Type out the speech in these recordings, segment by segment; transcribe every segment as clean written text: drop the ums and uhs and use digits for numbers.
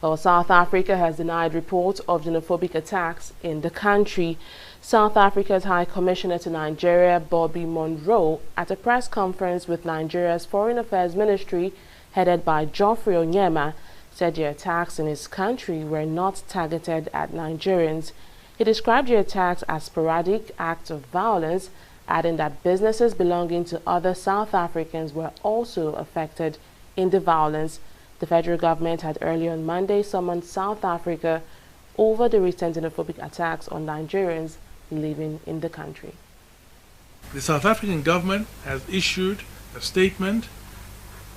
Well, South Africa has denied reports of xenophobic attacks in the country. South Africa's High Commissioner to Nigeria, Bobby Monroe, at a press conference with Nigeria's Foreign Affairs Ministry, headed by Geoffrey Onyema, said the attacks in his country were not targeted at Nigerians. He described the attacks as sporadic acts of violence, adding that businesses belonging to other South Africans were also affected in the violence. The federal government had early on Monday summoned South Africa over the recent xenophobic attacks on Nigerians living in the country. The South African government has issued a statement,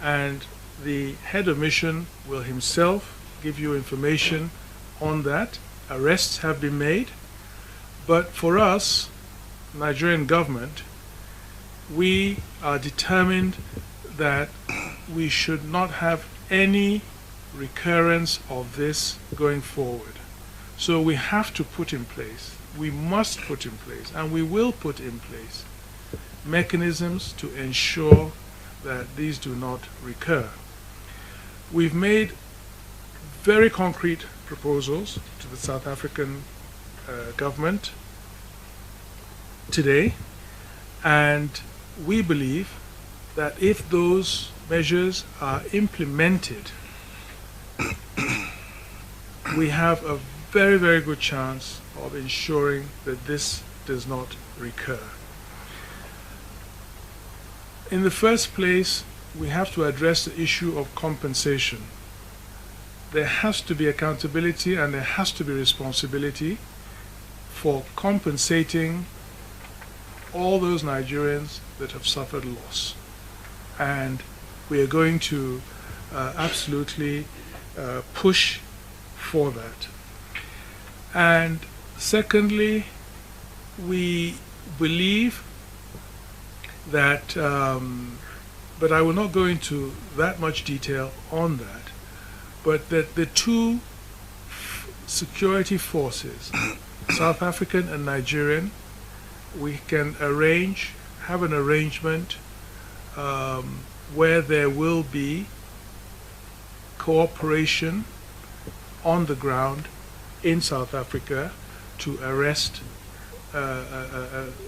and the head of mission will himself give you information on that. Arrests have been made, but for us, Nigerian government, we are determined that we should not have any recurrence of this going forward. So we have to put in place, we must put in place, and we will put in place mechanisms to ensure that these do not recur. We've made very concrete proposals to the South African government today, and we believe that if those measures are implemented, we have a very, very good chance of ensuring that this does not recur. In the first place, we have to address the issue of compensation. There has to be accountability and there has to be responsibility for compensating all those Nigerians that have suffered loss. And we are going to absolutely push for that. And secondly, we believe that, but I will not go into that much detail on that, but that the two security forces, South African and Nigerian, we can have an arrangement where there will be cooperation on the ground in South Africa to arrest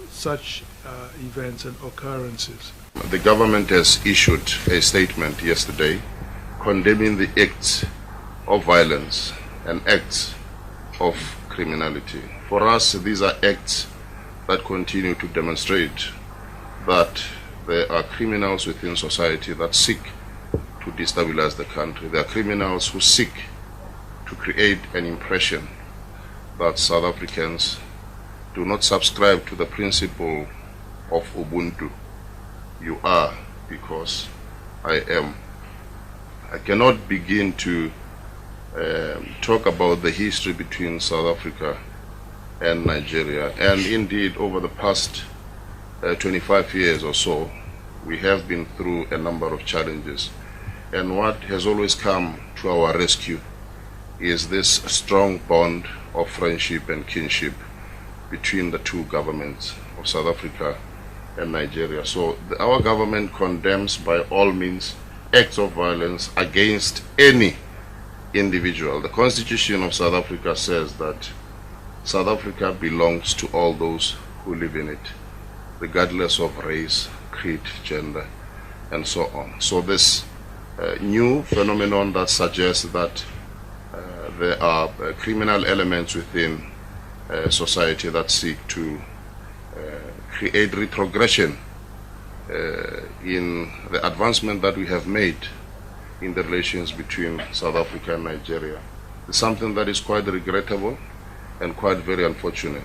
such events and occurrences. The government has issued a statement yesterday condemning the acts of violence and acts of criminality. For us, these are acts that continue to demonstrate that there are criminals within society that seek to destabilize the country. There are criminals who seek to create an impression that South Africans do not subscribe to the principle of Ubuntu. You are because I am. I cannot begin to talk about the history between South Africa and Nigeria, and indeed over the past 25 years or so, we have been through a number of challenges, and what has always come to our rescue is this strong bond of friendship and kinship between the two governments of South Africa and Nigeria. So our government condemns by all means acts of violence against any individual. The Constitution of South Africa says that South Africa belongs to all those who live in it, regardless of race, creed, gender, and so on. So this new phenomenon that suggests that there are criminal elements within society that seek to create retrogression in the advancement that we have made in the relations between South Africa and Nigeria is something that is quite regrettable and quite very unfortunate.